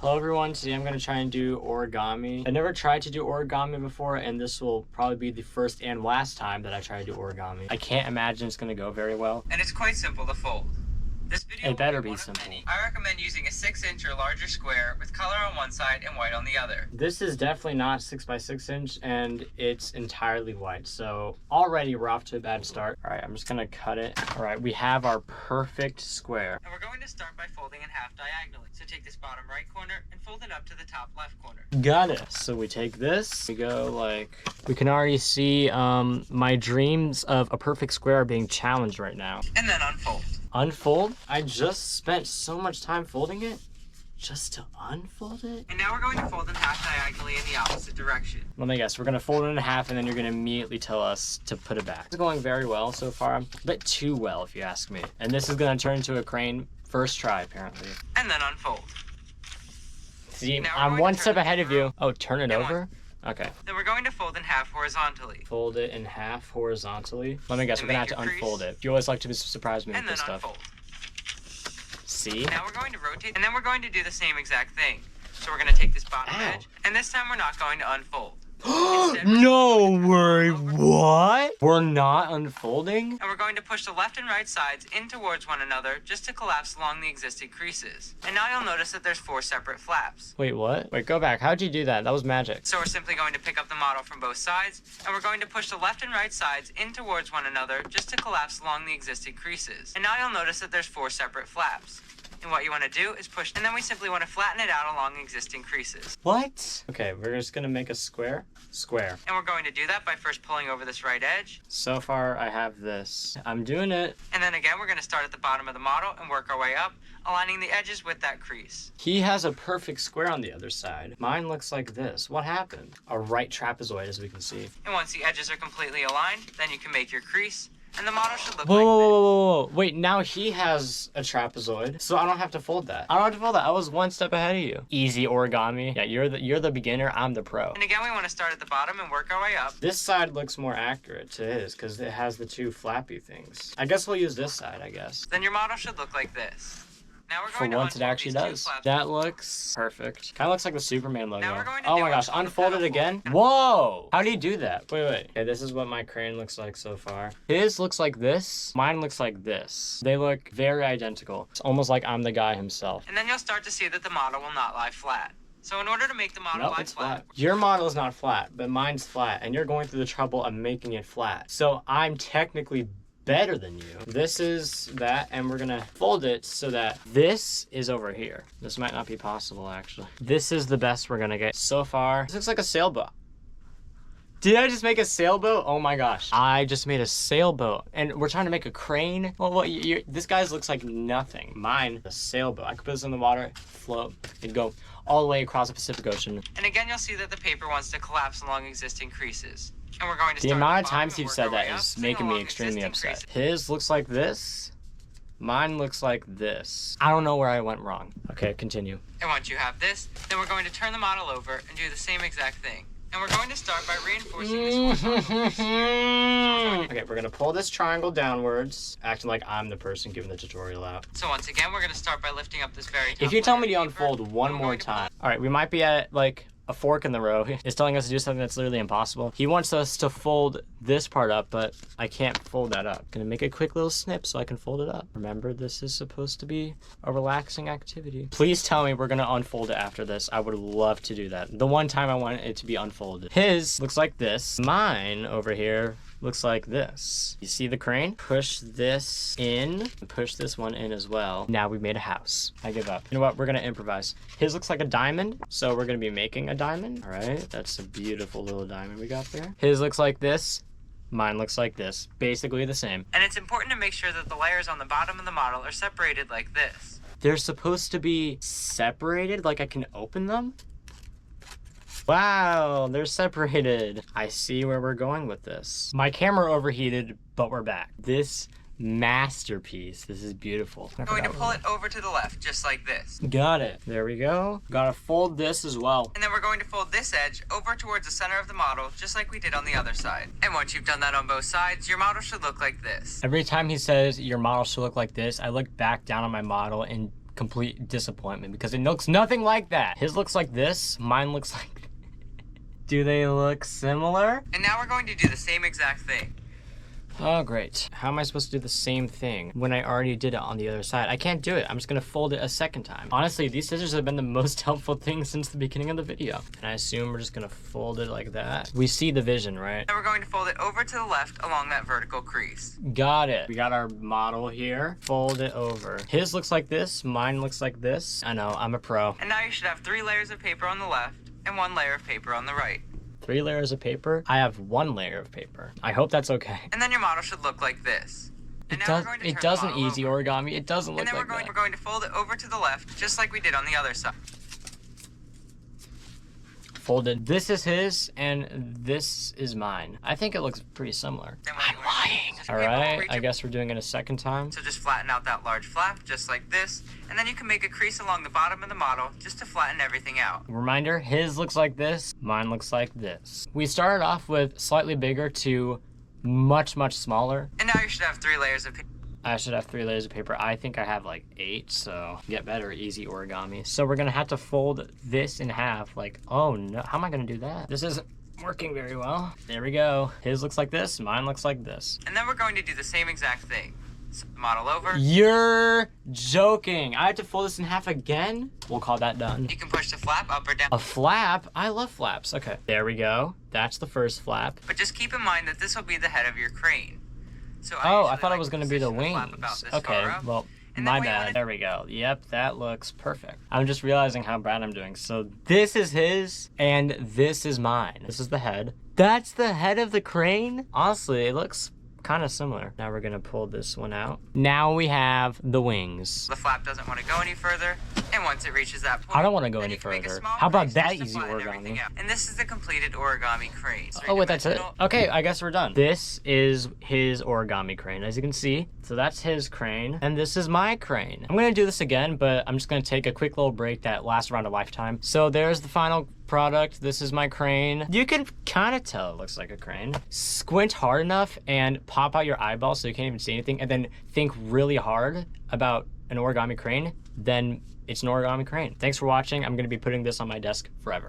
Hello everyone, today I'm going to try and do origami. I never tried to do origami before, and this will probably be the first and last time that I try to do origami. I can't imagine it's going to go very well. And it's quite simple to fold. This video It better will be simple. I recommend using a 6-inch or larger square with color on one side and white on the other. This is definitely not 6x6 inch and it's entirely white. So already we're off to a bad start. All right, I'm just gonna cut it. All right, we have our perfect square. And we're going to start by folding in half diagonally. So take this bottom right corner and fold it up to the top left corner. Got it. So we take this, we go like, we can already see my dreams of a perfect square are being challenged right now. And then unfold. Unfold? I just spent so much time folding it just to unfold it? And now we're going to fold in half diagonally in the opposite direction. Let me guess, we're gonna fold it in half and then you're gonna immediately tell us to put it back. It's going very well so far, a bit too well if you ask me. And this is gonna turn into a crane first try apparently. And then unfold. See, I'm one step ahead of you. Oh, turn it over? Okay. Then we're going to fold in half horizontally. Fold it in half horizontally. Let me guess, we're gonna have to unfold it. You always like to surprise me with this stuff. Unfold. See? Now we're going to rotate, and then we're going to do the same exact thing. So we're going to take this bottom edge, and this time we're not going to unfold. No way, what? We're not unfolding? And we're going to push the left and right sides in towards one another just to collapse along the existing creases. And now you'll notice that there's 4 separate flaps. Wait, what? Wait, go back. How'd you do that? That was magic. So we're simply going to pick up the model from both sides, and we're going to push the left and right sides in towards one another just to collapse along the existing creases. And now you'll notice that there's 4 separate flaps. And what you want to do is push, and then we simply want to flatten it out along existing creases. What? Okay, we're just gonna make a square. Square. And we're going to do that by first pulling over this right edge. So far, I have this. I'm doing it. And then again, we're going to start at the bottom of the model and work our way up, aligning the edges with that crease. He has a perfect square on the other side. Mine looks like this. What happened? A right trapezoid, as we can see. And once the edges are completely aligned, then you can make your crease. And the model should look whoa, like whoa, this. Whoa, whoa, whoa. Wait, now he has a trapezoid, so I don't have to fold that. I don't have to fold that. I was one step ahead of you. Easy origami. Yeah, you're the beginner, I'm the pro. And again, we want to start at the bottom and work our way up. This side looks more accurate to his, because it has the 2 flappy things. I guess we'll use this side, I guess. Then your model should look like this. Now we're For going to once, it actually does. That looks perfect. Kind of looks like the Superman logo. Now we're going to oh my gosh, unfold it again? Whoa! How do you do that? Wait. Okay, this is what my crane looks like so far. His looks like this. Mine looks like this. They look very identical. It's almost like I'm the guy himself. And then you'll start to see that the model will not lie flat. So in order to make the model lie flat... Your model is not flat, but mine's flat. And you're going through the trouble of making it flat. So I'm technically better than you. This is that, and we're gonna fold it so that this is over here. This might not be possible, actually. This is the best we're gonna get so far. This looks like a sailboat. Did I just make a sailboat? Oh my gosh. I just made a sailboat, and we're trying to make a crane? Well, what? This guy's looks like nothing. Mine, a sailboat. I could put this in the water, float, it'd go all the way across the Pacific Ocean. And again, you'll see that the paper wants to collapse along existing creases. And we're going to the amount of times you've said that is making me extremely upset. His looks like this. Mine looks like this. I don't know where I went wrong. Okay, continue. And once you have this, then we're going to turn the model over and do the same exact thing. And we're going to start by reinforcing this horizontal. Okay, we're gonna pull this triangle downwards, acting like I'm the person giving the tutorial out. So once again, we're gonna start by lifting up this very top. If you tell me to unfold one more time. All right, we might be at like a fork in the road. It's telling us to do something that's literally impossible. He wants us to fold this part up, but I can't fold that up. Gonna make a quick little snip so I can fold it up. Remember, this is supposed to be a relaxing activity. Please tell me we're gonna unfold it after this. I would love to do that. The one time I want it to be unfolded. His looks like this. Mine over here looks like this. You see the crane? Push this in, push this one in as well. Now we made a house. I give up. You know what? We're gonna improvise. His looks like a diamond, so we're gonna be making a diamond. All right, that's a beautiful little diamond we got there. His looks like this. Mine looks like this. Basically the same. And it's important to make sure that the layers on the bottom of the model are separated like this. They're supposed to be separated, like I can open them? Wow, they're separated. I see where we're going with this. My camera overheated, but we're back. This masterpiece. This is beautiful. I'm going to pull it over to the left, just like this. Got it. There we go. Gotta fold this as well. And then we're going to fold this edge over towards the center of the model, just like we did on the other side. And once you've done that on both sides, your model should look like this. Every time he says your model should look like this, I look back down on my model and complete disappointment because it looks nothing like that. His looks like this. Mine looks like... Do they look similar? And now we're going to do the same exact thing. Oh, great. How am I supposed to do the same thing when I already did it on the other side? I can't do it. I'm just gonna fold it a second time. Honestly, these scissors have been the most helpful thing since the beginning of the video. And I assume we're just gonna fold it like that. We see the vision, right? Now we're going to fold it over to the left along that vertical crease. Got it. We got our model here. Fold it over. His looks like this. Mine looks like this. I know, I'm a pro. And now you should have 3 layers of paper on the left and 1 layer of paper on the right. 3 layers of paper? I have 1 layer of paper. I hope that's okay. And then your model should look like this. And now we're going to It turn doesn't the model easy over. origami. It doesn't look And then like we're that. going to fold it over to the left, just like we did on the other side. Folded. This is his, and this is mine. I think it looks pretty similar. Then what I'm you wanna do lying. is just All keep right, reach I it- guess we're doing it a second time. So just flatten out that large flap, just like this. And then you can make a crease along the bottom of the model, just to flatten everything out. Reminder, his looks like this, mine looks like this. We started off with slightly bigger to much, much smaller. And now you should have 3 layers of paper. I should have 3 layers of paper. I think I have like 8, so get better, easy origami. So we're gonna have to fold this in half. Like, oh no, how am I gonna do that? This isn't working very well. There we go. His looks like this, mine looks like this. And then we're going to do the same exact thing. So model over. You're joking. I have to fold this in half again? We'll call that done. You can push the flap up or down. A flap? I love flaps. Okay, there we go. That's the first flap. But just keep in mind that this will be the head of your crane. So Oh, I usually thought it like was to gonna be the position flap wings. about this Okay, far up. well, And my then what you bad. wanna- There we go. Yep, that looks perfect. I'm just realizing how bad I'm doing. So this is his, and this is mine. This is the head. That's the head of the crane? Honestly, it looks kind of similar. Now we're gonna pull this one out. Now we have the wings. The flap doesn't want to go any further, and once it reaches that point, I don't wanna go then any you can make a further. small How about crease that just to easy flatten origami? everything out. And this is the completed origami crane. Oh wait, that's it? Three-dimensional. Okay, I guess we're done. This is his origami crane, as you can see. So that's his crane, and this is my crane. I'm gonna do this again, but I'm just gonna take a quick little break that lasts around a lifetime. So there's the final product. This is my crane. You can kind of tell it looks like a crane. Squint hard enough and pop out your eyeball so you can't even see anything, and then think really hard about an origami crane, then it's an origami crane. Thanks for watching. I'm gonna be putting this on my desk forever.